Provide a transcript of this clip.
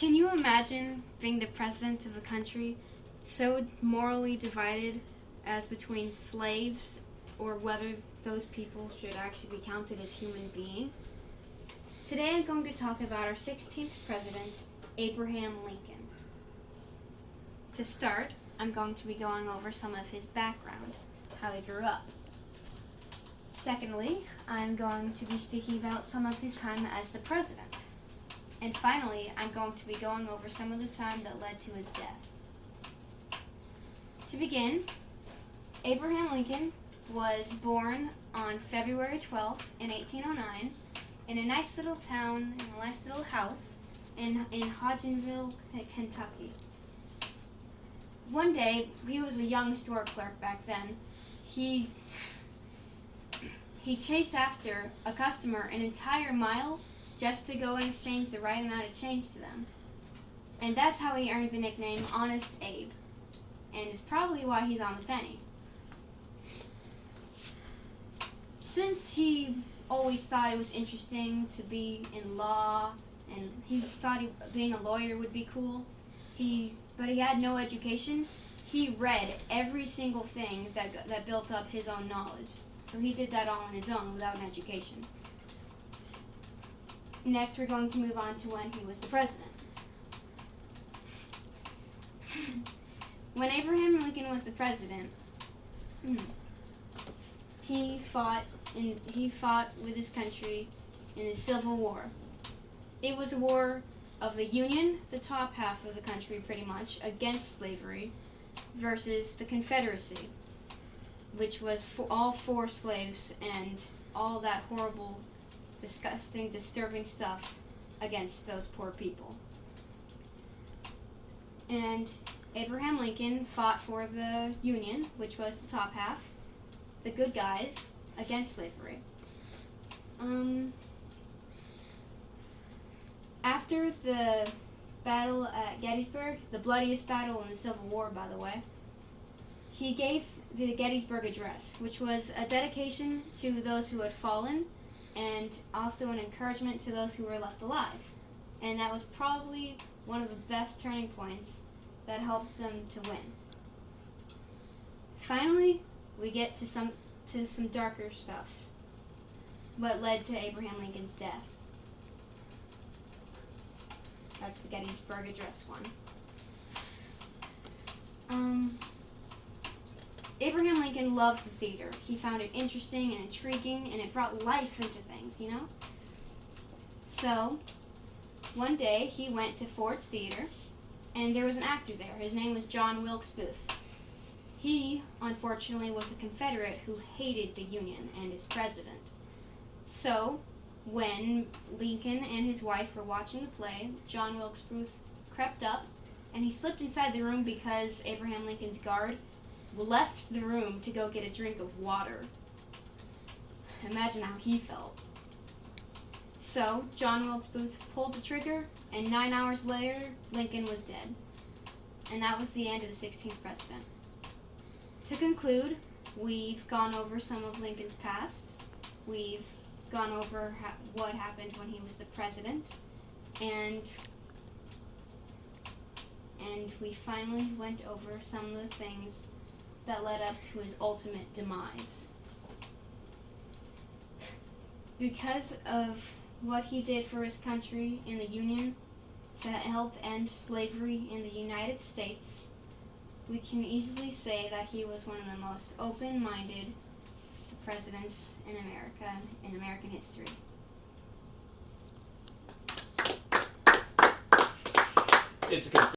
Can you imagine being the president of a country so morally divided as between slaves or whether those people should actually be counted as human beings? Today I'm going to talk about our 16th president, Abraham Lincoln. To start, I'm going to be going over some of his background, how he grew up. Secondly, I'm going to be speaking about some of his time as the president. And finally, I'm going to be going over some of the time that led to his death. To begin, Abraham Lincoln was born on February 12th in 1809 in a nice little town, in a nice little house in Hodgenville, Kentucky. One day, he was a young store clerk back then. He chased after a customer an entire mile just to go and exchange the right amount of change to them. And that's how he earned the nickname Honest Abe. And it's probably why he's on the penny. Since he always thought it was interesting to be in law, and he thought being a lawyer would be cool, but he had no education, he read every single thing that built up his own knowledge. So he did that all on his own without an education. Next, we're going to move on to when he was the president. When Abraham Lincoln was the president, he fought with his country in the Civil War. It was a war of the Union, the top half of the country pretty much, against slavery, versus the Confederacy, which was all for slaves and all that horrible, disgusting, disturbing stuff against those poor people. And Abraham Lincoln fought for the Union, which was the top half, the good guys, against slavery. After the battle at Gettysburg, the bloodiest battle in the Civil War, by the way, he gave the Gettysburg Address, which was a dedication to those who had fallen and also an encouragement to those who were left alive. And that was probably one of the best turning points that helped them to win. Finally, we get to some darker stuff. What led to Abraham Lincoln's death. That's the Gettysburg Address one. Abraham Lincoln loved the theater. He found it interesting and intriguing, and it brought life into things, you know? So, one day he went to Ford's Theater, and there was an actor there. His name was John Wilkes Booth. He, unfortunately, was a Confederate who hated the Union and its president. So, when Lincoln and his wife were watching the play, John Wilkes Booth crept up, and he slipped inside the room because Abraham Lincoln's guard left the room to go get a drink of water. Imagine how he felt. So, John Wilkes Booth pulled the trigger, and 9 hours later, Lincoln was dead. And that was the end of the 16th president. To conclude, we've gone over some of Lincoln's past. We've gone over what happened when he was the president. And we finally went over some of the things that led up to his ultimate demise. Because of what he did for his country in the Union to help end slavery in the United States, we can easily say that he was one of the most open-minded presidents in America, in American history. It's a